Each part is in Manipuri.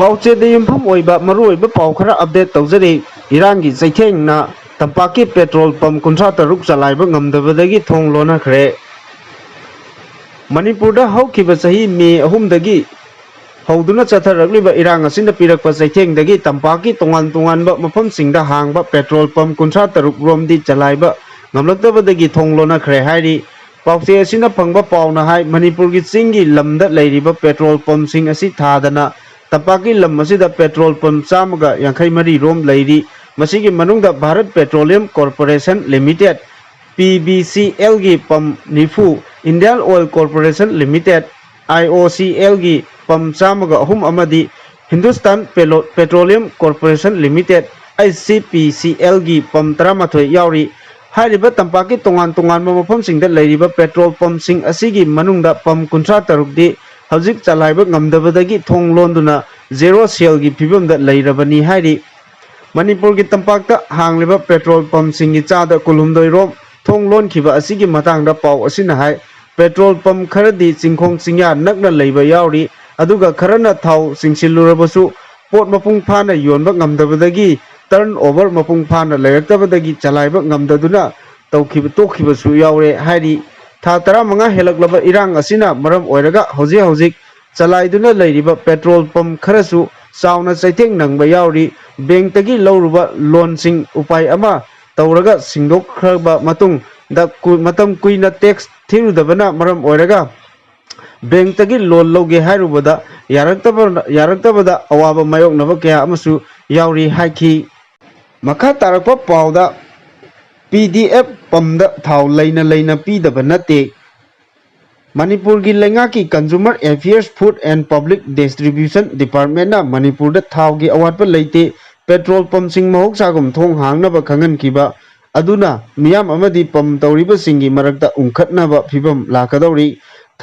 ꯄꯥꯎꯆꯦꯗ ꯌꯨꯝꯐꯝ ꯑꯣꯏꯕ ꯃꯔꯨꯑꯣꯏꯕ ꯄꯥꯎ ꯈꯔ ꯑꯞꯗꯦꯠ ꯇꯧꯖꯔꯤ꯫ ꯏꯔꯥꯡꯒꯤ ꯆꯩꯊꯦꯡꯅ ꯇꯝꯄꯥꯛꯀꯤ ꯄꯦꯇ꯭ꯔꯣꯜ ꯄꯝ 63 ꯆꯂꯥꯏꯕ ꯉꯝꯗꯕꯗꯒꯤ ꯊꯣꯡ ꯂꯣꯟꯅꯈ꯭ꯔꯦ꯫ ꯃꯅꯤꯄꯨꯔꯗ ꯍꯧꯈꯤꯕ ꯆꯍꯤ ꯃꯦ 3ꯗꯒꯤ ꯍꯧꯗꯨꯅ ꯆꯠꯊꯔꯛꯂꯤꯕ ꯏꯔꯥꯡ ꯑꯁꯤꯅ ꯄꯤꯔꯛꯄ ꯆꯩꯊꯦꯡꯗꯒꯤ ꯇꯝꯄꯥꯛꯀꯤ ꯇꯣꯉꯥꯟꯕ ꯃꯐꯝꯁꯤꯡꯗ ꯍꯥꯡꯕ ꯄꯦꯇ꯭ꯔꯣꯜ ꯄꯝ 63 ꯔꯣꯝꯗꯤ ꯆꯂꯥꯏꯕ ꯉꯝꯂꯛꯇꯕꯗꯒꯤ ꯊꯣꯡ ꯂꯣꯟꯅꯈ꯭ꯔꯦ ꯍꯥꯏꯔꯤ꯫ ꯄꯥꯎꯆꯦ ꯑꯁꯤꯅ ꯐꯪꯕ ꯄꯥꯎꯅ ꯍꯥꯏ ꯃꯅꯤꯄꯨꯔꯒꯤ ꯆꯤꯡꯒꯤ ꯂꯝꯗ ꯂꯩꯔꯤꯕ ꯄꯦꯇ꯭ꯔꯣꯜ ꯄꯝꯁꯤꯡ ꯑꯁꯤ ꯊꯥꯗꯅ ꯇꯝꯄꯥꯛꯀꯤ ꯂꯝ ꯑꯁꯤꯗ ꯄꯦꯇ꯭ꯔꯣꯜ ꯄꯝ 153 ꯔꯣꯝ ꯂꯩꯔꯤ꯫ ꯃꯁꯤꯒꯤ ꯃꯅꯨꯡꯗ ꯚꯥꯔꯠ ꯄꯦꯇ꯭ꯔꯣꯂꯤꯌꯝ ꯀꯣꯔꯄꯣꯔꯦꯁꯟ ꯂꯤꯃꯤꯇꯦꯗ (PBCL)ꯒꯤ ꯄꯝ 90, ꯏꯟडिꯌꯟ ꯑꯣꯏꯜ ꯀꯣꯔꯄꯣꯔꯦꯁꯟ ꯂꯤꯃꯤꯇꯦꯗ (IOCL)ꯒꯤ ꯄꯝ 103 ꯑꯃꯗꯤ ꯍꯤꯟꯗꯨꯁꯇꯥꯟ ꯄꯦꯇ꯭ꯔꯣꯂꯤꯌꯝ ꯀꯣꯔꯄꯣꯔꯦꯁꯟ ꯂꯤꯃꯤꯇꯦꯗ (HCPCL)ꯒꯤ ꯄꯝ 11 ꯌꯥꯎꯔꯤ꯫ ꯍꯥꯏꯔꯤꯕ ꯇꯝꯄꯥꯛꯀꯤ ꯇꯣꯉꯥꯟꯕ ꯃꯐꯝꯁꯤꯡꯗ ꯂꯩꯔꯤꯕ ꯄꯦꯇ꯭ꯔꯣꯜ ꯄꯝꯁꯤꯡ ꯑꯁꯤꯒꯤ ꯃꯅꯨꯡꯗ ꯄꯝ 63ꯗꯤ ꯍꯧꯖꯤꯛ ꯆꯂꯥꯏꯕ ꯉꯝꯗꯕꯗꯒꯤ ꯊꯣꯡ ꯂꯣꯟꯗꯨꯅ ꯖꯦꯔꯣ ꯁꯦꯜꯒꯤ ꯐꯤꯕꯝꯗ ꯂꯩꯔꯕꯅꯤ ꯍꯥꯏꯔꯤ꯫ ꯃꯅꯤꯄꯨꯔꯒꯤ ꯇꯝꯄꯥꯛꯇ ꯍꯥꯡꯂꯤꯕ ꯄꯦꯇ꯭ꯔꯣꯜ ꯄꯝꯁꯤꯡꯒꯤ ꯆꯥꯗ 12 ꯔꯣꯝ ꯊꯣꯡ ꯂꯣꯟꯈꯤꯕ ꯑꯁꯤꯒꯤ ꯃꯇꯥꯡꯗ ꯄꯥꯎ ꯑꯁꯤꯅ ꯍꯥꯏ ꯄꯦꯇ꯭ꯔꯣꯜ ꯄꯝ ꯈꯔꯗꯤ ꯆꯤꯡꯈꯣꯡ ꯆꯤꯡꯌꯥ ꯅꯛꯅ ꯂꯩꯕ ꯌꯥꯎꯔꯤ, ꯑꯗꯨꯒ ꯈꯔꯅ ꯊꯥꯎ ꯆꯤꯡꯁꯤꯜꯂꯨꯔꯕꯁꯨ ꯄꯣꯠ ꯃꯄꯨꯡ ꯐꯥꯅ ꯌꯣꯟꯕ ꯉꯝꯗꯕꯗꯒꯤ ꯇꯔꯟ ꯑꯣꯚꯔ ꯃꯄꯨꯡ ꯐꯥꯅ ꯂꯩꯔꯛꯇꯕꯗꯒꯤ ꯆꯂꯥꯏꯕ ꯉꯝꯗꯗꯨꯅ ꯇꯣꯛꯈꯤꯕꯁꯨ ꯌꯥꯎꯔꯦ ꯍꯥꯏꯔꯤ꯫ ꯊꯥ 15 ꯍꯦꯜꯂꯛꯂꯕ ꯏꯔꯥꯡ ꯑꯁꯤꯅ ꯃꯔꯝ ꯑꯣꯏꯔꯒ ꯍꯧꯖꯤꯛ ꯆꯂꯥꯏꯗꯨꯅ ꯂꯩꯔꯤꯕ ꯄꯦꯇ꯭ꯔꯣꯜ ꯄꯝ ꯈꯔꯁꯨ ꯆꯥꯎꯅ ꯆꯩꯊꯦꯡ ꯅꯪꯕ ꯌꯥꯎꯔꯤ꯫ ꯕꯦꯡꯛꯇꯒꯤ ꯂꯧꯔꯨꯕ ꯂꯣꯟꯁꯤꯡ ꯎꯄꯥꯏ ꯑꯃ ꯇꯧꯔꯒ ꯁꯤꯡꯗꯣꯛꯈ꯭ꯔꯕ ꯃꯇꯨꯡꯗ ꯃꯇꯝ ꯀꯨꯏꯅ ꯇꯦꯛꯁ ꯊꯤꯔꯨꯗꯕꯅ ꯃꯔꯝ ꯑꯣꯏꯔꯒ ꯕꯦꯡꯛꯇꯒꯤ ꯂꯣꯟ ꯂꯧꯒꯦ ꯍꯥꯏꯔꯨꯕꯗ ꯌꯥꯔꯛꯇꯕꯗ ꯑꯋꯥꯕ ꯃꯥꯌꯣꯛꯅꯕ ꯀꯌꯥ ꯑꯃꯁꯨ ꯌꯥꯎꯔꯤ ꯍꯥꯏꯈꯤ꯫ ꯃꯈꯥ ꯇꯥꯔꯛꯄ ꯄꯥꯎꯗ PDF ꯄꯝꯗ ꯊꯥꯎ ꯂꯩꯅ ꯄꯤꯗꯕ ꯅꯠꯇꯦ꯫ ꯃꯅꯤꯄꯨꯔꯒꯤ ꯂꯩꯉꯥꯛꯀꯤ consumer affairs food and public distribution ꯗꯤꯄꯥꯔꯠꯃꯦꯟꯠꯅ ꯃꯅꯤꯄꯨꯔꯗ ꯊꯥꯎꯒꯤ ꯑꯋꯥꯠꯄ ꯂꯩꯇꯦ, ꯄꯦꯇ꯭ꯔꯣꯜ ꯄꯝꯁꯤꯡ ꯃꯍꯧꯁꯥꯒꯨꯝ ꯊꯣꯡ ꯍꯥꯡꯅꯕ ꯈꯪꯍꯟꯈꯤꯕ ꯑꯗꯨꯅ ꯃꯤꯌꯥꯝ ꯑꯃꯗꯤ ꯄꯝ ꯇꯧꯔꯤꯕꯁꯤꯡꯒꯤ ꯃꯔꯛꯇ ꯎꯪꯈꯠꯅꯕ ꯐꯤꯚꯝ ꯂꯥꯛꯀꯗꯧꯔꯤ꯫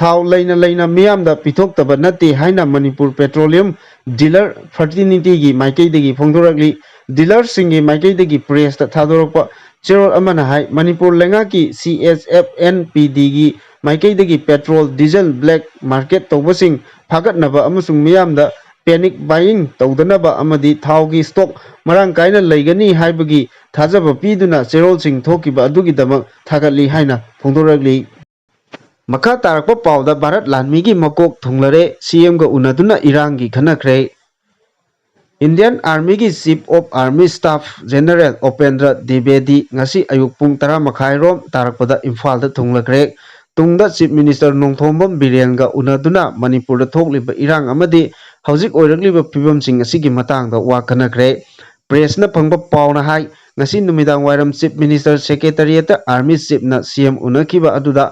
ꯊꯥꯎ ꯂꯩꯅ ꯃꯤꯌꯥꯝꯗ ꯄꯤꯊꯣꯛꯇꯕ ꯅꯠꯇꯦ ꯍꯥꯏꯅ ꯃꯅꯤꯄꯨꯔ ꯄꯦꯇ꯭ꯔꯣꯂꯤꯌꯝ ꯗꯤꯂꯔ ꯐ꯭ꯔꯇꯔꯅꯤꯇꯤꯒꯤ ꯃꯥꯏꯀꯩꯗꯒꯤ ꯐꯣꯡꯗꯣꯔꯛꯂꯤ꯫ ꯗꯤꯂꯔꯁꯤꯡꯒꯤ ꯃꯥꯏꯀꯩꯗꯒꯤ ꯄ꯭ꯔꯦꯁꯇ ꯊꯥꯗꯣꯔꯛꯄ ꯆꯦꯔꯣꯜ ꯑꯃꯅ ꯍꯥꯏ ꯃꯅꯤꯄꯨꯔ ꯂꯩꯉꯥꯛꯀꯤ CHFNPDꯒꯤ ꯃꯥꯏꯀꯩꯗꯒꯤ ꯄꯦꯇ꯭ꯔꯣꯜ, ꯗꯤꯖꯜ ꯕ꯭ꯂꯦꯛ ꯃꯥꯔꯀꯦꯠ ꯇꯧꯕꯁꯤꯡ ꯐꯥꯒꯠꯅꯕ ꯑꯃꯁꯨꯡ ꯃꯤꯌꯥꯝꯗ ꯄꯦꯅꯤꯛ ꯕꯥꯏꯌꯤꯡ ꯇꯧꯗꯅꯕ ꯑꯃꯗꯤ ꯊꯥꯎꯒꯤ ꯁ꯭ꯇꯣꯛ ꯃꯔꯥꯡ ꯀꯥꯏꯅ ꯂꯩꯒꯅꯤ ꯍꯥꯏꯕꯒꯤ ꯊꯥꯖꯕ ꯄꯤꯗꯨꯅ ꯆꯦꯔꯣꯜꯁꯤꯡ ꯊꯣꯛꯈꯤꯕ ꯑꯗꯨꯒꯤꯗꯃꯛ ꯊꯥꯒꯠꯂꯤ ꯍꯥꯏꯅ ꯐꯣꯡꯗꯣꯔꯛꯂꯤ꯫ ꯃꯈꯥ ꯇꯥꯔꯛꯄ ꯄꯥꯎꯗ ꯚꯥꯔꯠ ꯂꯥꯟꯃꯤꯒꯤ ꯃꯀꯣꯛ ꯊꯨꯡꯂꯔꯦ, CMꯒ ꯎꯅꯗꯨꯅ ꯏꯔꯥꯡꯒꯤ ꯈꯟꯅꯈ꯭ꯔꯦ꯫ ꯏꯟꯗꯤꯌꯟ ꯑꯥꯔꯃꯤꯒꯤ chief of army staff general Upendra ꯗ꯭ꯋꯤꯕꯦꯗꯤ ꯉꯁꯤ ꯑꯌꯨꯛ ꯄꯨꯡ 10:30 ꯔꯣꯝ ꯇꯥꯔꯛꯄꯗ ꯏꯝꯐꯥꯜꯗ ꯊꯨꯡꯂꯈ꯭ꯔꯦ꯫ ꯇꯨꯡꯗ ꯆꯤꯐ ꯃꯤꯅꯤꯁꯇꯔ ꯅꯣꯡꯊꯣꯝꯕꯝ ꯕꯤꯔꯦꯟꯒ ꯎꯅꯗꯨꯅ ꯃꯅꯤꯄꯨꯔꯗ ꯊꯣꯛꯂꯤꯕ ꯏꯔꯥꯡ ꯑꯃꯗꯤ ꯍꯧꯖꯤꯛ ꯑꯣꯏꯔꯛꯂꯤꯕ ꯐꯤꯕꯝꯁꯤꯡ ꯑꯁꯤꯒꯤ ꯃꯇꯥꯡꯗ ꯋꯥ ꯈꯟꯅꯈ꯭ꯔꯦ꯫ ꯄ꯭ꯔꯦꯁꯅ ꯐꯪꯕ ꯄꯥꯎꯅ ꯍꯥꯏ ꯉꯁꯤ ꯅꯨꯃꯤꯗꯥꯡ ꯋꯥꯏꯔꯝ ꯆꯤꯐ ꯃꯤꯅꯤꯁꯇꯔ ꯁꯦꯀ꯭ꯔꯦꯇꯔꯤꯌꯦꯠꯇ ꯑꯥꯔꯃꯤ ꯆꯤꯐꯅ CM ꯎꯅꯈꯤꯕ ꯑꯗꯨꯗ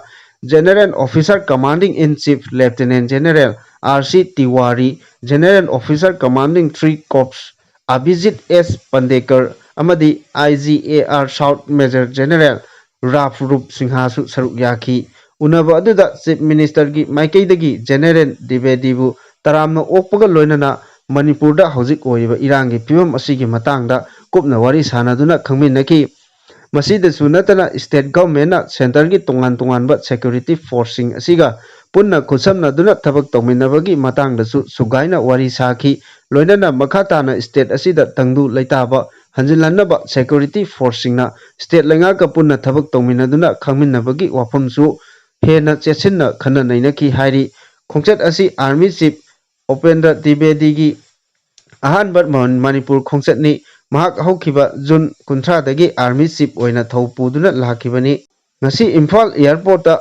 general officer commanding in chief lieutenant general R.C. Tiwari, general officer commanding 3 corps Abhijit S. Pandekar ꯑꯃꯗꯤ IGAR ꯁꯥꯎꯊ ꯃꯦꯖꯔ ꯖꯦꯅꯔꯦꯜ ꯔꯥꯐꯔꯨꯞ ꯁꯤꯡꯍꯁꯨ ꯁꯔꯨꯛ ꯌꯥꯈꯤ꯫ ꯎꯅꯕ ꯑꯗꯨꯗ ꯆꯤꯐ ꯃꯤꯅꯤꯁꯇꯔꯒꯤ ꯃꯥꯏꯀꯩꯗꯒꯤ ꯖꯦꯅꯔꯦꯜ ꯗ꯭ꯋꯤꯕꯦꯗꯤꯕꯨ ꯇꯔꯥꯝꯅ ꯑꯣꯛꯄꯒ ꯂꯣꯏꯅꯅ ꯃꯅꯤꯄꯨꯔꯗ ꯍꯧꯖꯤꯛ ꯑꯣꯏꯔꯤꯕ ꯏꯔꯥꯡꯒꯤ ꯐꯤꯚꯝ ꯑꯁꯤꯒꯤ ꯃꯇꯥꯡꯗ ꯀꯨꯞꯅ ꯋꯥꯔꯤ ꯁꯥꯅꯗꯨꯅ ꯈꯪꯃꯤꯟꯅꯈꯤ꯫ ꯃꯁꯤꯗꯁꯨ ꯅꯠꯇꯅ ꯁ꯭ꯇꯦꯠ ꯒꯚꯔꯟꯃꯦꯟꯠꯅ ꯁꯦꯟꯇꯔꯒꯤ ꯇꯣꯉꯥꯟꯕ ꯁꯦꯀ꯭ꯌꯨꯔꯤꯇꯤ ꯐꯣꯔꯁꯁꯤꯡ ꯑꯁꯤꯒ ꯄꯨꯟꯅ ꯈꯨꯠꯁꯝꯅꯗꯨꯅ ꯊꯕꯛ ꯇꯧꯃꯤꯟꯅꯕꯒꯤ ꯃꯇꯥꯡꯗꯁꯨ ꯁꯨꯒꯥꯏꯅ ꯋꯥꯔꯤ ꯁꯥꯈꯤ꯫ ꯂꯣꯏꯅꯅ ꯃꯈꯥ ꯇꯥꯅ ꯁ꯭ꯇꯦꯠ ꯑꯁꯤꯗ ꯇꯪꯗꯨ ꯂꯩꯇꯥꯕ ꯍꯟꯖꯤꯜꯍꯟꯅꯕ ꯁꯦꯀ꯭ꯌꯨꯔꯤꯇꯤ ꯐꯣꯔꯁꯁꯤꯡꯅ ꯁ꯭ꯇꯦꯠ ꯂꯩꯉꯥꯛꯀ ꯄꯨꯟꯅ ꯊꯕꯛ ꯇꯧꯃꯤꯟꯅꯗꯨꯅ ꯈꯪꯃꯤꯟꯅꯕꯒꯤ ꯋꯥꯐꯝꯁꯨ ꯍꯦꯟꯅ ꯆꯦꯠꯁꯤꯟꯅ ꯈꯟꯅ ꯅꯩꯅꯈꯤ ꯍꯥꯏꯔꯤ꯫ ꯈꯣꯡꯆꯠ ꯑꯁꯤ ꯑꯥꯔꯃꯤ ꯆꯤꯐ ꯎꯄꯦꯟꯗ꯭ꯔ ꯗ꯭ꯋꯤꯕꯦꯗꯤꯒꯤ ꯑꯍꯥꯟꯕ ꯃꯅꯤꯄꯨꯔ ꯈꯣꯡꯆꯠꯅꯤ꯫ ꯃꯍꯥꯛ ꯍꯧꯈꯤꯕ ꯖꯨꯟ 30ꯗꯒꯤ ꯑꯥꯔꯃꯤ ꯆꯤꯐ ꯑꯣꯏꯅ ꯊꯧ ꯄꯨꯗꯨꯅ ꯂꯥꯛꯈꯤꯕꯅꯤ꯫ ꯉꯁꯤ ꯏꯝꯐꯥꯜ ꯑꯦꯌꯔꯄꯣꯔꯠꯇ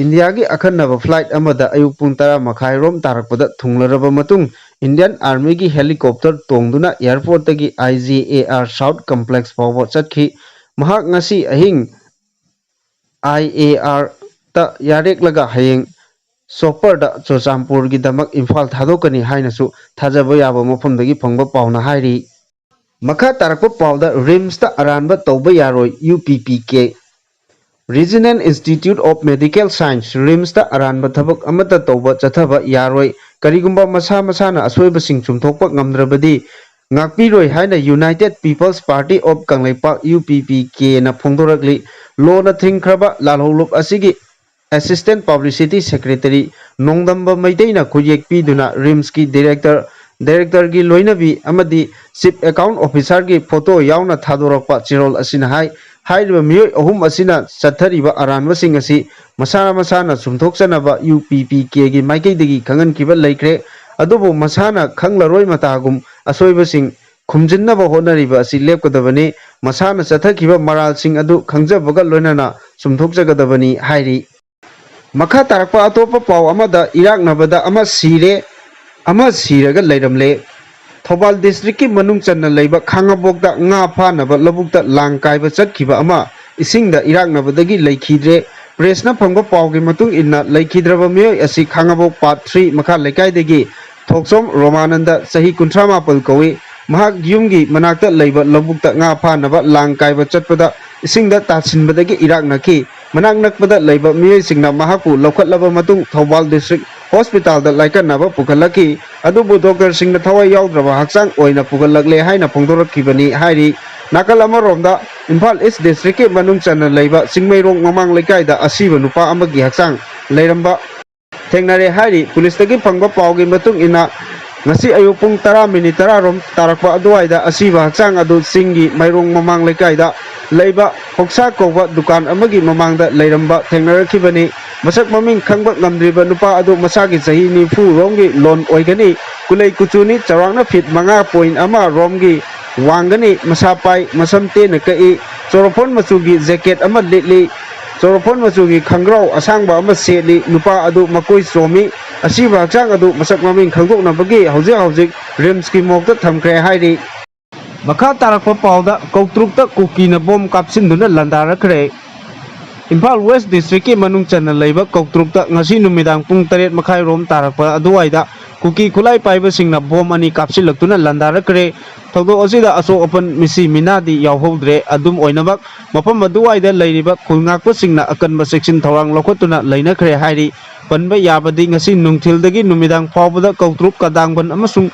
ꯏꯟꯗꯤꯌꯥꯒꯤ ꯑꯈꯟꯅꯕ ꯐ꯭ꯂꯥꯏꯠ ꯑꯃꯗ ꯑꯌꯨꯛ ꯄꯨꯡ 10:30 ꯔꯣꯝ ꯇꯥꯔꯛꯄꯗ ꯊꯨꯡꯂꯔꯕ ꯃꯇꯨꯡ ꯏꯟꯗꯤꯌꯟ ꯑꯥꯔꯃꯤꯒꯤ ꯍꯦꯂꯤꯀꯣꯞꯇꯔ ꯇꯣꯡꯗꯨꯅ ꯑꯦꯌꯔꯄꯣꯔꯠꯇꯒꯤ IGAR ꯁꯥꯎꯊ ꯀꯝꯄ꯭ꯂꯦꯛꯁ ꯐꯥꯎꯕ ꯆꯠꯈꯤ꯫ ꯃꯍꯥꯛ ꯉꯁꯤ ꯑꯍꯤꯡ IARꯇ ꯌꯥꯔꯦꯛꯂꯒ ꯍꯌꯦꯡ ꯆꯣꯄꯔꯗ ꯆꯨꯔꯆꯥꯟꯄꯨꯔꯒꯤꯗꯃꯛ ꯏꯝꯐꯥꯜ ꯊꯥꯗꯣꯛꯀꯅꯤ ꯍꯥꯏꯅꯁꯨ ꯊꯥꯖꯕ ꯌꯥꯕ ꯃꯐꯝꯗꯒꯤ ꯐꯪꯕ ꯄꯥꯎꯅ ꯍꯥꯏꯔꯤ꯫ ꯃꯈꯥ ꯇꯥꯔꯛꯄ ꯄꯥꯎꯗ ꯔꯤꯝꯁꯇ ꯑꯔꯥꯟꯕ ꯇꯧꯕ ꯌꯥꯔꯣꯏ UPPK regional institute of medical science ꯔꯤꯝꯁꯇ ꯑꯔꯥꯟꯕ ꯊꯕꯛ ꯑꯃꯠꯇ ꯇꯧꯕ ꯆꯠꯊꯕ ꯌꯥꯔꯣꯏ, ꯀꯔꯤꯒꯨꯝꯕ ꯃꯁꯥꯅ ꯑꯁꯣꯏꯕꯁꯤꯡ ꯆꯨꯝꯊꯣꯛꯄ ꯉꯝꯗ꯭ꯔꯕꯗꯤ ꯉꯥꯛꯄꯤꯔꯣꯏ ꯍꯥꯏꯅ united peoples party of Kangleipak UPPKꯅ ꯐꯣꯡꯗꯣꯔꯛꯂꯤ꯫ ꯂꯣꯅ ꯊꯤꯡꯈ꯭ꯔꯕ ꯂꯥꯜꯍꯧꯂꯨꯞ ꯑꯁꯤꯒꯤ ꯑꯦꯁꯤꯁꯇꯦꯟꯠ ꯄꯕ꯭ꯂꯤꯁꯤꯇꯤ ꯁꯦꯀ꯭ꯔꯦꯇꯔꯤ ꯅꯣꯡꯗꯝꯕ ꯃꯩꯇꯩꯅ ꯈꯨꯠꯌꯦꯛ ꯄꯤꯗꯨꯅ ꯔꯤꯝꯁꯀꯤ ꯗꯤꯔꯦꯛꯇꯔ डायरेक्टरगी लोइनबी अमदी चीफ अकाउंट ऑफिसर की फोटो यावना थादोरकपा चिरोल असिना हाइरिबा मियोय अहुम असिना चथरिबा अरानबसिंग असि मसाना मसाना सुमथोक्सनबा UPPK की माइकैदगी खंगनकिबा लैख्रे अदुबो मसाना खंगलरोय मतागुम असोइबसिंग खुमजिन्नबा होनरिबा असि लेपकदबनी मसाना चथखिबा मरालसिंग अदु खंगजबगा लोइनना सुमथोक्जगदबनी हाइरि मखा तारकपा अतोपा पाव अमदा इराकनबदा अमा सीरगा लैरमले थौबाल डिस्ट्रिक्ट की मनुंग चन्ना लैबा खांगाबोकदा nga फानबा लबुकता लांग कायबा चटखिबा अमा इसिंगदा इराकनबदगी लैखिद्रे प्रेसना फंगबा पावगी मतुंग इन्ना लैखिद्रबा मियोय असि खांगाबोक पार्ट 3 मखा लेकाइदगी थोक्सोम रोमानंद सही 38 कौई महाक युमगी मनाक्ता लैबा लबुकता nga फानबा लांग कायबा चटपदा इसिंगदा तासिनबदगी इराकनखि मनाक नकपदा लैबा मियोयसिंगना महाकु लौखटलबा मतुंग थौबाल डिस्ट्रिक्ट हॉस्पिटल दा लाइकनबा पुखलकी अदुबु डॉक्टर सिंह थवाई याउद्रबा हक्चांग ओइना पुगलगले हाइना फोंदोरखिबनी हाइरि नाकल अमरोमदा इम्फाल ईस्ट डिस्ट्रिक्ट के मनुंग चन्ना लैबा चिंगमैरोंग ममांग लेकाइदा असीबा नुपा अमगी हक्चांग लैरंबा थेंगनारे हाइरि पुलिसदगी फंगबा पावगी मतुंग इना ngasi ayuk pung 10 minit 10 rom tarakpa aduaida asiba hacang adu singi mairong mamang lekai leiba hoksa koba dukan amagi mamangda leiramba thengnarakibani masak maming khangba ngamdriba nupa adu masagi sahi ni fu romgi lon oigani kulei kuchuni charangna fit 5.1 romgi wangani masapai masamte na kai chorofon machugi jacket ama litli चौरफोन मचुगी खंग्राव Asangba अमा सेली नुपा अदु मकोई सोमी असीबा हक्चांग अदु मसक ममिंग खंगदोकनबगी हौजिक रिम्स की मोकता थमख्रे हाइरि मखा तारकपा पावदा कौत्रुकता कुकीना बोम कापसिनदुना लंदारखरे इम्फाल वेस्ट डिस्ट्रिक्ट की मनुंग चन्ना लैबा कौत्रुकता ngasi नुमिदांग पुंग 8 मखाई रोम तारकपा अदुवाइदा कुकी खुलाई पाइबसिंगना बोम अनि कापसिलक्तुना लंदारखरे थौदो असिदा असो अपन मिसी मिनादी यावहौद्रे अदुम ओइनबक मफम अदुवाइदा लैरिबा खुलंगाकपसिंगना अकनबा सेक्शन थौरांग लौखतुना लैनखरे हाइरि पनबा याबदी ngasi नुंगथिलदगी नुमिदांग फावबदा कौत्रुक कदांगबन अमसुंग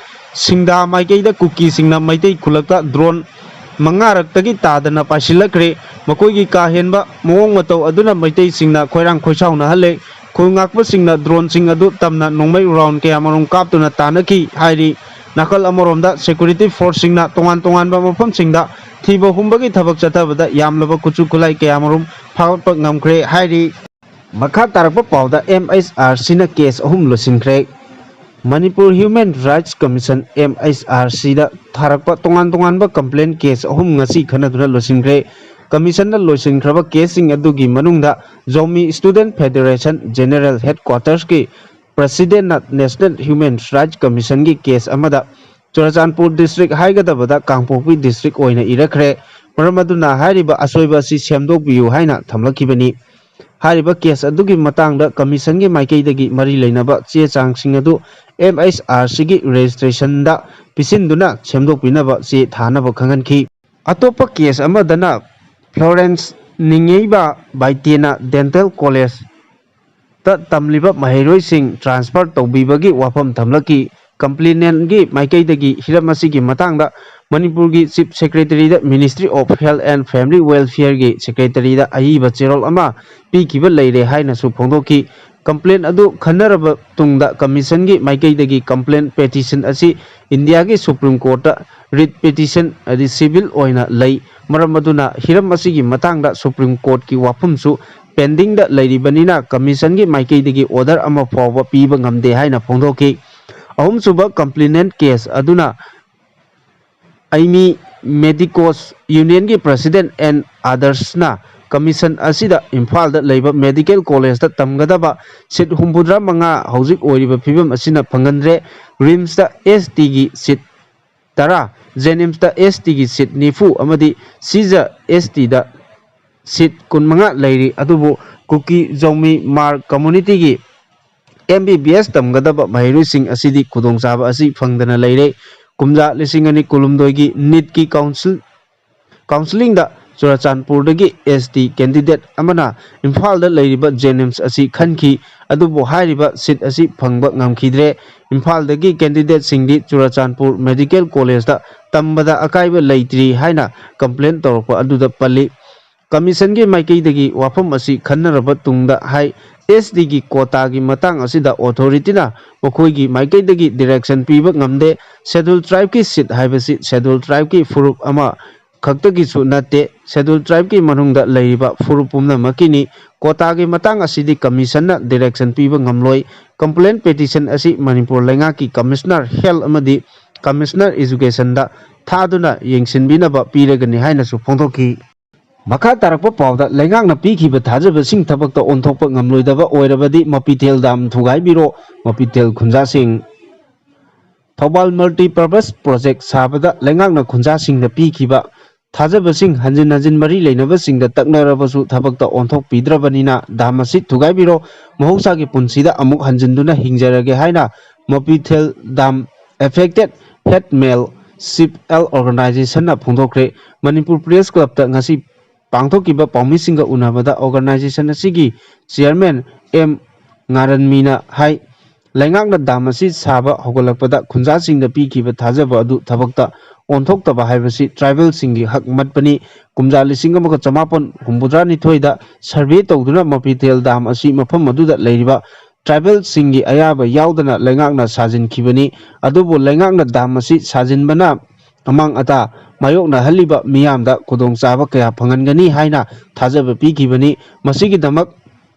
सिंगदा माइकैदा cookie सिंगना Meitei खुलक्ता drone मंगारक्तगी तादना पासिलखरे मकोइगी काहेनबा मोंग मतौ अदुना Meitei सिंगना खोइरांग खोइसाउना हले खुलंगाकपसिंगना ड्रोन सिंग अदु तमना नोंमै राउंड के अमरुंग कापतुना तानकी हाइरि नाकल अमरोमदा सिक्योरिटी फोर्स सिंगना तोंगान मफम सिंगदा थीबा हुंबगी थबक चथबदा यामलबा कुचु खुलाई के अमरुम फागतप ngamkhre हाइरि मखा तारकपा पावदा MHRC ना केस अहुम लोसिनख्रे Manipur human rights commission MHRC दा थारकपा तोंगान कंप्लेन केस अहुम ngasi खनदुना लोसिनख्रे कमीशन लोसिनख्रबा केसिंग अदुगी मनुंगदा Zomi student federation general headquarters की president national human rights commission की केस अमदा चुराचानपुर डिस्ट्रिक्ट हाइगदबदा कांगपोपी डिस्ट्रिक्ट ओइना इरखरे मरमदुना हारिबा असोइबा सि सेमदोकबियु हाइना थमलखिबनी हारिबा केस अदुगी मतांगदा कमीशन की माइकैदगी मरी लेनबा चे चांगसिंग अदु MHRC की रजिस्ट्रेशन दा पिसिनदुना सेमदोकपिनबा चे थानबा खंगनखि अतोपा केस अमदना फ्लोरेंस निंगेबा बाइतेना डेंटल कॉलेज तमलिबा महैरोई सिंह ट्रांसफर तौबीबगी वाफम थमलकी कंप्लेनेंट की माइकैदगी हिरमसिगी मतांगदा मणिपुर की चीफ सेक्रेटरी दा ministry of health and family welfare की सेक्रेटरी दा अहिबा चेरोल अमा पीकिबा लैरे हाइनासु फोंदोकी कंप्लेन अदु खन्नरबा तुंगदा कमीशन की माइकैदगी कंप्लेन पेटिशन असि इंडिया की सुप्रीम कोर्ट रिट पेटिशन अदि सिविल ओइना लै मरम अदुना हिरम असिगी मतांगदा सुप्रीम कोर्ट की वाफमसु पेंडिंग दा लैरिबनिना कमीशन की माइकैदगी ऑर्डर अमा फावबा पीबा ngamde हाइना फोंदोकी अहुम सुबा कंप्लेनेंट केस अदुना आइमी मेडिकोस यूनियन की प्रेसिडेंट एंड अदर्सना कमीशन असिदा इम्फाल दा लैबा मेडिकल कॉलेज दा तमगदबा सीट 65 हौजिक ओइरिबा फिबम असिना फंगनरे रिम्स दा ST की सीट 10 जेनिम्स दा ST की सीट 90 अमदी सीजा ST दा सीट 15 लैरि अदुबु कुकी जोमी मार्ग कम्युनिटी की MBBS तमगदबा महैरोई सिंह असिदी खुदोंचाबा असि फंगदना लैरे कुमजा लिसिंगनी कुलुमदोई की नीट की काउंसलिंग दा चुराचानपुर दगी ST कैंडिडेट अमना इम्फाल दा लैरिबा जेनिम्स असि खनखी अदुबु हारिबा सीट असि फंगबा ngamkhidre इम्फाल दगी कैंडिडेट सिंगदी चुराचानपुर मेडिकल कॉलेज दा तंबदा अकाइबा लैत्रि हाइना कंप्लेन तौरपा अदुदा पल्ली कमीशन की माइकैदगी वाफम असि खन्नरबा तुंगदा हाइ SDꯒꯤ ꯀꯣꯇꯥꯒꯤ ꯃꯇꯥꯡ ꯑꯁꯤꯗ ꯑꯣꯊꯣꯔꯤꯇꯤꯅ ꯃꯈꯣꯏꯒꯤ ꯃꯥꯏꯀꯩꯗꯒꯤ ꯗꯤꯔꯦꯛꯁꯟ ꯄꯤꯕ ꯉꯝꯗꯦ ꯁꯦꯗꯨꯜ ꯇ꯭ꯔꯥꯏꯕꯀꯤ ꯁꯤꯠ ꯍꯥꯏꯕꯁꯤ ꯁꯦꯗꯨꯜ ꯇ꯭ꯔꯥꯏꯕꯀꯤ ꯐꯨꯔꯨꯞ ꯑꯃ ꯈꯛꯇꯒꯤꯁꯨ ꯅꯠꯇꯦ ꯁꯦꯗꯨꯜ ꯇ꯭ꯔꯥꯏꯕꯀꯤ ꯃꯅꯨꯡꯗ ꯂꯩꯔꯤꯕ ꯐꯨꯔꯨꯞ ꯄꯨꯝꯅꯃꯛꯀꯤꯅꯤ ꯀꯣꯇꯥꯒꯤ ꯃꯇꯥꯡ ꯑꯁꯤꯗꯤ ꯀꯃꯤꯁꯟꯅ ꯗꯤꯔꯦꯛꯁꯟ ꯄꯤꯕ ꯉꯝꯂꯣꯏ ꯀꯝꯄ꯭ꯂꯦꯟ ꯄꯦꯇꯤꯁꯟ ꯑꯁꯤ ꯃꯅꯤꯄꯨꯔ ꯂꯩꯉꯥꯛꯀꯤ ꯀꯃꯤꯁꯅꯔ ꯍꯦꯜꯊ ꯑꯃꯗꯤ ꯀꯃꯤꯁꯅꯔ ꯏꯖꯨꯀꯦꯁꯟꯗ ꯊꯥꯗꯨꯅ ꯌꯦꯡꯁꯤꯟꯕꯤꯅꯕ ꯄꯤꯔꯒꯅꯤ ꯍꯥꯏꯅꯁꯨ ꯐꯣꯡꯗꯣꯛꯈꯤ ꯃꯈꯥ ꯇꯥꯔꯛꯄ ꯄꯥꯎꯗ ꯂꯩꯉꯥꯛꯅ ꯄꯤꯈꯤꯕ ꯊꯥꯖꯕꯁꯤꯡ ꯊꯕꯛꯇ ꯑꯣꯟꯊꯣꯛꯄ ꯉꯝꯂꯣꯏꯗꯕ ꯑꯣꯏꯔꯕꯗꯤ ꯃꯄꯤꯊꯦꯜ ꯗꯥꯝ ꯊꯨꯒꯥꯏꯕꯤꯔꯣ ꯃꯄꯤꯊꯦꯜ ꯈꯨꯟꯖꯥꯁꯤꯡ ꯊꯧꯕꯥꯜ ꯃꯜꯇꯤꯄꯔꯄꯁ ꯄ꯭ꯔꯣꯖꯦꯛ ꯁꯥꯕꯗ ꯂꯩꯉꯥꯛꯅ ꯈꯨꯟꯖꯥꯁꯤꯡꯗ ꯄꯤꯈꯤꯕ ꯊꯥꯖꯕꯁꯤꯡ ꯍꯟꯖꯤꯟ ꯍꯟꯖꯤꯟ ꯃꯔꯤ ꯂꯩꯅꯕꯁꯤꯡꯗ ꯇꯛꯅꯔꯕꯁꯨ ꯊꯕꯛꯇ ꯑꯣꯟꯊꯣꯛꯄꯤꯗ꯭ꯔꯕꯅꯤꯅ ꯗꯥꯝ ꯑꯁꯤ ꯊꯨꯒꯥꯏꯕꯤꯔꯣ ꯃꯍꯧꯁꯥꯒꯤ ꯄꯨꯟꯁꯤꯗ ꯑꯃꯨꯛ ꯍꯟꯖꯤꯟꯗꯨꯅ ꯍꯤꯡꯖꯔꯒꯦ ꯍꯥꯏꯅ Mapithel dam affected headmanship all ꯑꯣꯔꯒꯅꯥꯏꯖꯦꯁꯟꯅ ꯐꯣꯡꯗꯣꯛꯈ꯭ꯔꯦ ꯃꯅꯤꯄꯨꯔ ꯄ꯭ꯔꯦꯁ ꯀ꯭ꯂꯕꯇ ꯉꯁꯤ ꯄꯥꯡꯊꯣꯛꯈꯤꯕ ꯄꯥꯎꯃꯤꯁꯤꯡꯒ ꯎꯅꯕꯗ ꯑꯣꯔꯒꯅꯥꯏꯖꯦꯁꯟ ꯑꯁꯤꯒꯤ ꯆꯤꯌꯔꯃꯦꯟ 𝗬𝗛𝗢𝗏 ꯍꯥꯏ ꯂꯩꯉꯥꯛꯅ ꯗꯥꯝ ꯑꯁꯤ ꯁꯥꯕ ꯍꯧꯒꯠꯂꯛꯄꯗ ꯈꯨꯟꯖꯥꯁꯤꯡꯗ ꯄꯤꯈꯤꯕ ꯊꯥꯖꯕ ꯑꯗꯨ ꯊꯕꯛꯇ ꯑꯣꯟꯊꯣꯛꯇꯕ ꯍꯥꯏꯕꯁꯤ ꯇ꯭ꯔꯥꯏꯕꯦꯜꯁꯤꯡꯒꯤ ꯍꯛ ꯃꯠꯄꯅꯤ ꯀꯨꯝꯖꯥ 1982ꯗ ꯁꯔꯚꯦ ꯇꯧꯗꯨꯅ ꯃꯄꯤꯊꯦꯜ ꯗꯥꯝ ꯑꯁꯤ ꯃꯐꯝ ꯑꯗꯨꯗ ꯂꯩꯔꯤꯕ ꯇ꯭ꯔꯥꯏꯕꯦꯜꯁꯤꯡꯒꯤ ꯑꯌꯥꯕ ꯌꯥꯎꯗꯅ ꯂꯩꯉꯥꯛꯅ ꯁꯥꯖꯤꯟꯈꯤꯕꯅꯤ ꯑꯗꯨꯕꯨ ꯂꯩꯉꯥꯛꯅ ꯗꯥꯝ ꯑꯁꯤ ꯁꯥꯖꯤꯟꯕꯅ ꯑꯃꯥꯡ ꯑꯇꯥ ꯃꯥꯌꯣꯛꯅꯍꯜꯂꯤꯕ ꯃꯤꯌꯥꯝꯗ ꯈꯨꯗꯣꯡꯆꯥꯕ ꯀꯌꯥ ꯐꯪꯍꯟꯒꯅꯤ ꯍꯥꯏꯅ ꯊꯥꯖꯕ ꯄꯤꯈꯤꯕꯅꯤ ꯃꯁꯤꯒꯤꯗꯃꯛ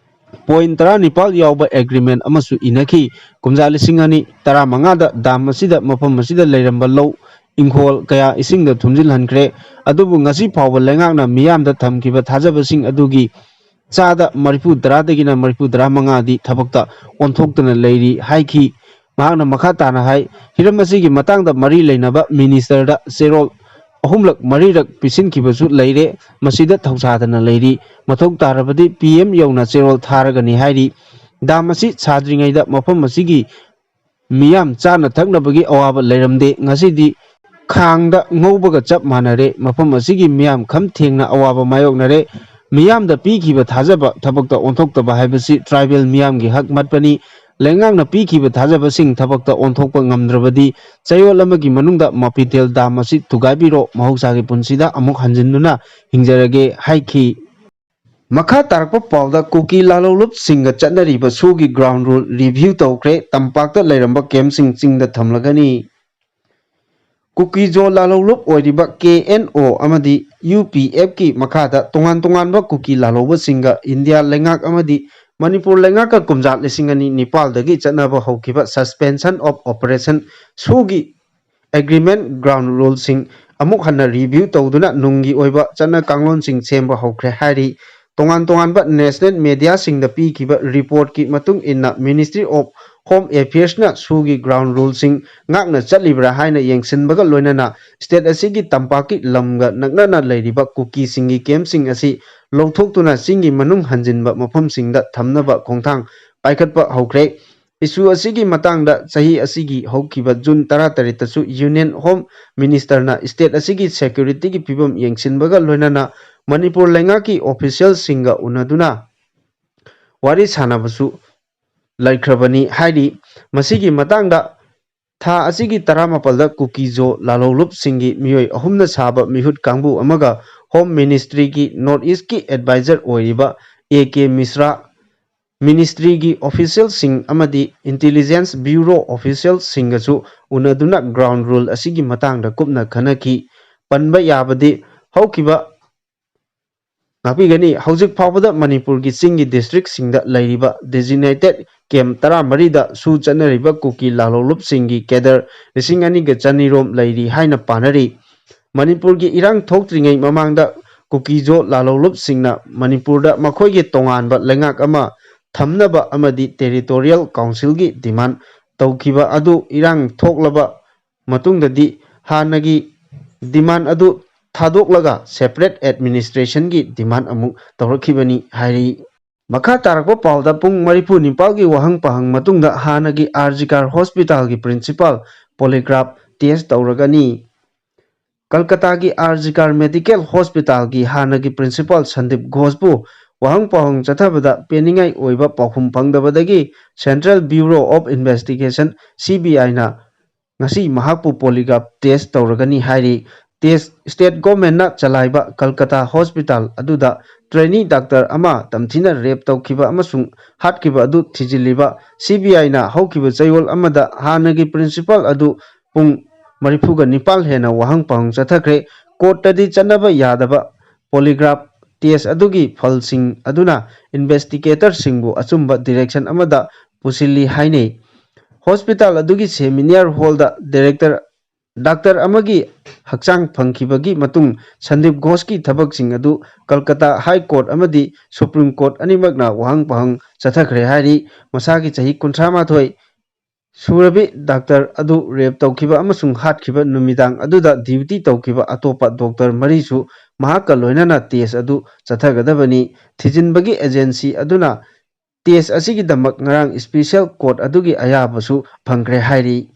ꯄꯣꯏꯟꯠ 19 ꯌꯥꯎꯕ ꯑꯦꯒ꯭ꯔꯤꯃꯦꯟ ꯑꯃꯁꯨ ꯏꯅꯈꯤ ꯀꯨꯝꯖꯥ 2015ꯗ ꯗꯥꯝ ꯑꯁꯤꯗ ꯃꯐꯝ ꯑꯁꯤꯗ ꯂꯩꯔꯝꯕ ꯂꯧ ꯏꯪꯈꯣꯜ ꯀꯌꯥ ꯏꯁꯤꯡꯗ ꯊꯨꯝꯖꯤꯜꯍꯟꯈ꯭ꯔꯦ ꯑꯗꯨꯕꯨ ꯉꯁꯤ ꯐꯥꯎꯕ ꯂꯩꯉꯥꯛꯅ ꯃꯤꯌꯥꯝꯗ ꯊꯝꯈꯤꯕ ꯊꯥꯖꯕꯁꯤꯡ ꯑꯗꯨꯒꯤ ꯆꯥꯗ 70%ꯗꯒꯤꯅ 75%ꯗꯤ ꯊꯕꯛꯇ ꯑꯣꯟꯊꯣꯛꯇꯨꯅ ꯂꯩꯔꯤ ꯍꯥꯏꯈꯤ ꯃꯍꯥꯛꯅ ꯃꯈꯥ ꯇꯥꯅ ꯍꯥꯏ ꯍꯤꯔꯝ ꯑꯁꯤꯒꯤ ꯃꯇꯥꯡꯗ ꯃꯔꯤ ꯂꯩꯅꯕ ꯃꯤꯅꯤꯁꯇꯔꯗ ꯆꯦꯔꯣꯜ 3-4ꯔꯛ ꯄꯤꯁꯤꯟꯈꯤꯕꯁꯨ ꯂꯩꯔꯦ ꯃꯁꯤꯗ ꯊꯧꯁꯥꯗꯅ ꯂꯩꯔꯤ ꯃꯊꯧ ꯇꯥꯔꯕꯗꯤ PM ꯌꯧꯅ ꯆꯦꯔꯣꯜ ꯊꯥꯔꯒꯅꯤ ꯍꯥꯏꯔꯤ ꯗꯥꯝ ꯑꯁꯤ ꯁꯥꯗ꯭ꯔꯤꯉꯩꯗ ꯃꯐꯝ ꯑꯁꯤꯒꯤ ꯃꯤꯌꯥꯝ ꯆꯥꯅ ꯊꯛꯅꯕꯒꯤ ꯑꯋꯥꯕ ꯂꯩꯔꯝꯗꯦ ꯉꯁꯤꯗꯤ ꯈꯥꯡꯗ ꯉꯧꯕꯒ ꯆꯞ ꯃꯥꯟꯅꯔꯦ ꯃꯐꯝ ꯑꯁꯤꯒꯤ ꯃꯤꯌꯥꯝ ꯈꯝ ꯊꯦꯡꯅ ꯑꯋꯥꯕ ꯃꯥꯌꯣꯛꯅꯔꯦ ꯃꯤꯌꯥꯝꯗ ꯄꯤꯈꯤꯕ ꯊꯥꯖꯕ ꯊꯕꯛꯇ ꯑꯣꯟꯊꯣꯛꯇꯕ ꯍꯥꯏꯕꯁꯤ ꯇ꯭ꯔꯥꯏꯕꯦꯜ ꯃꯤꯌꯥꯝꯒꯤ ꯍꯛ ꯃꯠꯄꯅꯤ ꯂꯩꯉꯥꯛꯅ ꯄꯤꯈꯤꯕ ꯊꯥꯖꯕꯁꯤꯡ ꯊꯕꯛꯇ ꯑꯣꯟꯊꯣꯛꯄ ꯉꯝꯗ꯭ꯔꯕꯗꯤ ꯆꯌꯣꯜ ꯑꯃꯒꯤ ꯃꯅꯨꯡꯗ ꯃꯄꯤꯊꯦꯜ ꯗꯥꯝ ꯑꯁꯤ ꯊꯨꯒꯥꯏꯕꯤꯔꯣ ꯃꯍꯧꯁꯥꯒꯤ ꯄꯨꯟꯁꯤꯗ ꯑꯃꯨꯛ ꯍꯟꯖꯤꯟꯗꯨꯅ ꯍꯤꯡꯖꯔꯒꯦ ꯍꯥꯏꯈꯤ ꯃꯈꯥ ꯇꯥꯔꯛꯄ ꯄꯥꯎꯗ ꯀꯨꯀꯤ ꯂꯥꯂꯧꯂꯨꯞꯁꯤꯡꯒ ꯆꯠꯅꯔꯤꯕ ꯁꯨꯒꯤ ꯒ꯭ꯔꯥꯎꯟ ꯔꯨꯜ ꯔꯤꯚ꯭ꯌꯨ ꯇꯧꯈ꯭ꯔꯦ ꯇꯝꯄꯥꯛꯇ ꯂꯩꯔꯝꯕ ꯀꯦꯝꯞꯁꯤꯡ ꯆꯤꯡꯗ ꯊꯝꯂꯒꯅꯤ ꯀꯨꯀꯤꯖꯣ ꯂꯥꯂꯧꯂꯨꯞ ꯑꯣꯏꯔꯤꯕ KNO ꯑꯃꯗꯤ UPFꯀꯤ ꯃꯈꯥꯗ ꯇꯣꯉꯥꯟ ꯇꯣꯉꯥꯟꯕ ꯀꯨꯀꯤ ꯂꯥꯂꯧꯕꯁꯤꯡꯒ ꯏꯟꯗꯤꯌꯥ ꯂꯩꯉꯥꯛ ꯑꯃꯗꯤ ꯃꯅꯤꯄꯨꯔ ꯂꯩꯉꯥꯛꯀ ꯀꯨꯝꯖꯥ 2009ꯗꯒꯤ ꯆꯠꯅꯕ ꯍꯧꯈꯤꯕ ꯁꯁꯄꯦꯟꯁꯟ ꯑꯣꯐ ꯑꯣꯄꯔꯦꯁꯟ ꯁꯨꯒꯤ ꯑꯦꯒ꯭ꯔꯤꯃꯦꯟ ꯒ꯭ꯔꯥꯎꯟ ꯔꯨꯜꯁꯤꯡ ꯑꯃꯨꯛ ꯍꯟꯅ ꯔꯤꯚ꯭ꯌꯨ ꯇꯧꯗꯨꯅ ꯅꯨꯡꯒꯤ ꯑꯣꯏꯕ ꯆꯠꯅ ꯀꯥꯡꯂꯣꯟꯁꯤꯡ ꯁꯦꯝꯕ ꯍꯧꯈ꯭ꯔꯦ ꯍꯥꯏꯔꯤ ꯇꯣꯉꯥꯟ ꯇꯣꯉꯥꯟꯕ ꯅꯦꯁꯅꯦꯜ ꯃꯦꯗꯤꯌꯥꯁꯤꯡꯗ ꯄꯤꯈꯤꯕ ꯔꯤꯄꯣꯔꯠꯀꯤ ꯃꯇꯨꯡ ꯏꯟꯅ ꯃꯤꯅꯤꯁꯇ꯭ꯔꯤ ꯑꯣꯐ ꯍꯣꯝ ꯑꯦꯐꯤꯌꯔꯁꯅ ꯁꯨꯒꯤ ꯒ꯭ꯔꯥꯎꯟ ꯔꯨꯜꯁꯤꯡ ꯉꯥꯛꯅ ꯆꯠꯂꯤꯕ꯭ꯔꯥ ꯍꯥꯏꯅ ꯌꯦꯡꯁꯤꯟꯕꯒ ꯂꯣꯏꯅꯅ ꯁ꯭ꯇꯦꯠ ꯑꯁꯤꯒꯤ ꯇꯝꯄꯥꯛꯀꯤ ꯂꯝꯒ ꯅꯛꯅꯅ ꯂꯩꯔꯤꯕ ꯀꯨꯀꯤꯁꯤꯡꯒꯤ ꯀꯦꯝꯞꯁꯤꯡ ꯑꯁꯤ ꯂꯧꯊꯣꯛꯇꯨꯅ ꯆꯤꯡꯒꯤ ꯃꯅꯨꯡ ꯍꯟꯖꯤꯟꯕ ꯃꯐꯝꯁꯤꯡꯗ ꯊꯝꯅꯕ ꯈꯣꯡꯊꯥꯡ ꯄꯥꯏꯈꯠꯄ ꯍꯧꯈ꯭ꯔꯦ ꯏꯁꯨ ꯑꯁꯤꯒꯤ ꯃꯇꯥꯡꯗ ꯆꯍꯤ ꯑꯁꯤꯒꯤ ꯍꯧꯈꯤꯕ ꯖꯨꯟ 18ꯇꯁꯨ ꯌꯨꯅꯤꯌꯟ ꯍꯣꯝ ꯃꯤꯅꯤꯁꯇꯔꯅ ꯁ꯭ꯇꯦꯠ ꯑꯁꯤꯒꯤ ꯁꯦꯀ꯭ꯌꯨꯔꯤꯇꯤꯒꯤ ꯐꯤꯕꯝ ꯌꯦꯡꯁꯤꯟꯕꯒ ꯂꯣꯏꯅꯅ ꯃꯅꯤꯄꯨꯔ ꯂꯩꯉꯥꯛꯀꯤ ꯑꯣꯐꯤꯁꯤꯌꯦꯜꯁꯤꯡꯒ ꯎꯅꯗꯨꯅ ꯋꯥꯔꯤ ꯁꯥꯅꯕꯁꯨ ꯂꯩꯈ꯭ꯔꯕꯅꯤ ꯍꯥꯏꯔꯤ ꯃꯁꯤꯒꯤ ꯃꯇꯥꯡꯗ ꯊꯥ ꯑꯁꯤꯒꯤ 18ꯗ ꯀꯨꯀꯤꯖꯣ ꯂꯥꯂꯧꯂꯨꯞꯁꯤꯡꯒꯤ ꯃꯤꯑꯣꯏ 3ꯅ ꯁꯥꯕ ꯃꯤꯍꯨꯠ ꯀꯥꯡꯕꯨ ꯑꯃꯒ ꯍꯣꯝ ꯃꯤꯅꯤꯁꯇ꯭ꯔꯤꯒꯤ ꯅꯣꯔꯊ ꯏꯁꯠꯀꯤ ꯑꯦꯗꯚꯥꯏꯖꯔ ꯑꯣꯏꯔꯤꯕ AK ꯃꯤꯁ꯭ꯔꯥ ꯃꯤꯅꯤꯁꯇ꯭ꯔꯤꯒꯤ ꯑꯣꯐꯤꯁꯤꯌꯦꯜꯁꯤꯡ ꯑꯃꯗꯤ ꯏꯟꯇꯦꯂꯤꯖꯦꯟꯁ ꯕ꯭ꯌꯨꯔꯣ ꯑꯣꯐꯤꯁꯤꯌꯦꯜꯁꯤꯡꯒꯁꯨ ꯎꯅꯗꯨꯅ ꯒ꯭ꯔꯥꯎꯟ ꯔꯨꯜ ꯑꯁꯤꯒꯤ ꯃꯇꯥꯡꯗ ꯀꯨꯞꯅ ꯈꯟꯅꯈꯤ ꯄꯟꯕ ꯌꯥꯕꯗꯤ ꯍꯧꯈꯤꯕ ꯉꯥꯛꯄꯤꯒꯅꯤ ꯍꯧꯖꯤꯛ ꯐꯥꯎꯕꯗ ꯃꯅꯤꯄꯨꯔꯒꯤ ꯆꯤꯡꯒꯤ ꯗꯤꯁꯇ꯭ꯔꯤꯛꯁꯤꯡꯗ ꯂꯩꯔꯤꯕ ꯗꯤꯖꯤꯒꯅꯦꯇꯦꯗ ꯀꯦꯝꯞ 13ꯗ ꯁꯨ ꯆꯠꯅꯔꯤꯕ ꯀꯨꯀꯤ ꯂꯥꯂꯧꯂꯨꯞꯁꯤꯡꯒꯤ ꯀꯦꯗꯔ 2,200 ꯂꯩꯔꯤ ꯍꯥꯏꯅ ꯄꯥꯅꯔꯤ ꯃꯅꯤꯄꯨꯔꯒꯤ ꯏꯔꯥꯡ ꯊꯣꯛꯇ꯭ꯔꯤꯉꯩ ꯃꯃꯥꯡꯗ ꯀꯨꯀꯤꯖꯣ ꯂꯥꯂꯧꯂꯨꯞꯁꯤꯡꯅ ꯃꯅꯤꯄꯨꯔꯗ ꯃꯈꯣꯏꯒꯤ ꯇꯣꯉꯥꯟꯕ ꯂꯩꯉꯥꯛ ꯑꯃ ꯊꯝꯅꯕ ꯑꯃꯗꯤ ꯇꯦꯔꯤꯇꯣꯔꯤꯌꯦꯜ ꯀꯥꯎꯟꯁꯤꯜꯒꯤ ꯗꯤꯃꯥꯟ ꯇꯧꯈꯤꯕ ꯑꯗꯨ ꯏꯔꯥꯡ ꯊꯣꯛꯂꯕ ꯃꯇꯨꯡꯗꯗꯤ ꯍꯥꯟꯅꯒꯤ ꯗꯤꯃꯥꯟ ꯑꯗꯨ ꯊꯥꯗꯣꯛꯂꯒ ꯁꯦꯄꯔꯦꯠ ꯑꯦꯗꯃꯤꯅꯤꯁꯇ꯭ꯔꯦꯁꯟꯒꯤ ꯗꯤꯃꯥꯟ ꯑꯃꯨꯛ ꯇꯧꯔꯛꯈꯤꯕꯅꯤ ꯍꯥꯏꯔꯤ ꯃꯈꯥ ꯇꯥꯔꯛꯄ ꯄꯥꯎꯗ ꯄꯨꯡ 74ꯒꯤ ꯋꯥꯍꯪ ꯄꯥꯍꯪ ꯃꯇꯨꯡꯗ ꯍꯥꯟꯅꯒꯤ ꯔ.ꯖꯤ.ꯀꯥꯔ ꯍꯣꯁꯄꯤꯇꯥꯜꯒꯤ ꯄ꯭ꯔꯤꯟꯁꯤꯄꯥꯜ ꯄꯣꯂꯤꯒ꯭ꯔꯥꯐ ꯇꯦꯁꯠ ꯇꯧꯔꯒꯅꯤ ꯀꯜꯀꯇꯥꯒꯤ ꯔ.ꯖꯤ.ꯀꯥꯔ ꯃꯦꯗꯤꯀꯦꯜ ꯍꯣꯁꯄꯤꯇꯥꯜꯒꯤ ꯍꯥꯟꯅꯒꯤ ꯄ꯭ꯔꯤꯟꯁꯤꯄꯥꯜ ꯁꯟꯗꯤꯞ ꯘꯣꯁꯄꯨ ꯋꯥꯍꯪ ꯄꯥꯎꯍꯪ ꯆꯠꯊꯕꯗ ꯄꯦꯟꯅꯤꯡꯉꯥꯏ ꯑꯣꯏꯕ ꯄꯥꯎꯈꯨꯝ ꯐꯪꯗꯕꯗꯒꯤ ꯁꯦꯟꯇ꯭ꯔꯦꯜ ꯕ꯭ꯌꯨꯔꯣ ꯑꯣꯐ ꯏꯟꯚꯦꯁꯇꯤꯒꯦꯁꯟ CBIꯅ ꯉꯁꯤ ꯃꯍꯥꯛꯄꯨ ꯄꯣꯂꯤꯒ꯭ꯔꯥꯐ ꯇꯦꯁꯠ ꯇꯧꯔꯒꯅꯤ ꯍꯥꯏꯔꯤ ꯇꯦꯁ ꯁ꯭ꯇꯦꯠ ꯒꯣꯔꯃꯦꯟꯠꯅ ꯆꯂꯥꯏꯕ ꯀꯜꯀꯇꯥ ꯍꯣꯁꯄꯤꯇꯥꯜ ꯑꯗꯨꯗ ꯇ꯭ꯔꯦꯅꯤ ꯗꯥꯛꯇꯔ ꯑꯃ ꯇꯝꯊꯤꯅ ꯔꯦꯞ ꯇꯧꯈꯤꯕ ꯑꯃꯁꯨꯡ ꯍꯥꯠꯈꯤꯕ ꯑꯗꯨ ꯊꯤꯖꯤꯜꯂꯤꯕ CBIꯅ ꯍꯧꯈꯤꯕ ꯆꯌꯣꯜ ꯑꯃꯗ ꯍꯥꯟꯅꯒꯤ ꯄ꯭ꯔꯤꯟꯁꯤꯄꯥꯜ ꯑꯗꯨ ꯄꯨꯡ 49 ꯍꯦꯟꯅ ꯋꯥꯍꯪ ꯄꯥꯎꯍꯪ ꯆꯠꯊꯈ꯭ꯔꯦ꯫ ꯀꯣꯔꯠꯇꯗꯤ ꯆꯠꯅꯕ ꯌꯥꯗꯕ ꯄꯣꯂꯤꯒ꯭ꯔꯥꯐ ꯇꯦꯁ ꯑꯗꯨꯒꯤ ꯐꯜꯁꯤꯡ ꯑꯗꯨꯅ ꯏꯟꯚꯦꯁꯇꯤꯒꯦꯇꯔꯁꯤꯡꯕꯨ ꯑꯆꯨꯝꯕ ꯗꯤꯔꯦꯛꯁꯟ ꯑꯃꯗ ꯄꯨꯁꯤꯜꯂꯤ ꯍꯥꯏꯅꯩ꯫ ꯍꯣꯁꯄꯤꯇꯥꯜ ꯑꯗꯨꯒꯤ ꯁꯦꯃꯤꯅꯥꯔ ꯍꯣꯜꯗ ꯗꯥꯛꯇꯔ ꯑꯃꯒꯤ ꯍꯛꯆꯥꯡ ꯐꯪꯈꯤꯕꯒꯤ ꯃꯇꯨꯡ ꯁꯟꯗꯤꯞ ꯘꯣꯁꯀꯤ ꯊꯕꯛꯁꯤꯡ ꯑꯗꯨ ꯀꯜꯀꯇꯥ ꯍꯥꯏ ꯀꯣꯔꯠ ꯑꯃꯗꯤ ꯁꯨꯄ꯭ꯔꯤꯝ ꯀꯣꯔꯠ ꯑꯅꯤꯃꯛꯅ ꯋꯥꯍꯪ ꯄꯥꯎꯍꯪ ꯆꯠꯊꯈ꯭ꯔꯦ ꯍꯥꯏꯔꯤ꯫ ꯃꯁꯥꯒꯤ ꯆꯍꯤ 51 ꯁꯨꯔꯕꯤ ꯗꯥꯛꯇꯔ ꯑꯗꯨ ꯔꯦꯞ ꯇꯧꯈꯤꯕ ꯑꯃꯁꯨꯡ ꯍꯥꯠꯈꯤꯕ ꯅꯨꯃꯤꯗꯥꯡ ꯑꯗꯨꯗ ꯗ꯭ꯌꯨꯇꯤ ꯇꯧꯈꯤꯕ ꯑꯇꯣꯞꯄ ꯗꯣꯛꯇꯔ 4ꯁꯨ ꯃꯍꯥꯛꯀ ꯂꯣꯏꯅꯅ ꯇꯦꯁ ꯑꯗꯨ ꯆꯠꯊꯒꯗꯕꯅꯤ꯫ ꯊꯤꯖꯤꯟꯕꯒꯤ ꯑꯦꯖꯦꯟꯁꯤ ꯑꯗꯨꯅ ꯇꯦꯁ ꯑꯁꯤꯒꯤꯗꯃꯛ ꯉꯔꯥꯡ ꯁ꯭ꯄꯦꯁꯤꯑꯦꯜ ꯀꯣꯔꯠ ꯑꯗꯨꯒꯤ ꯑꯌꯥꯕꯁꯨ ꯐꯪꯈ꯭ꯔꯦ ꯍꯥꯏꯔꯤ꯫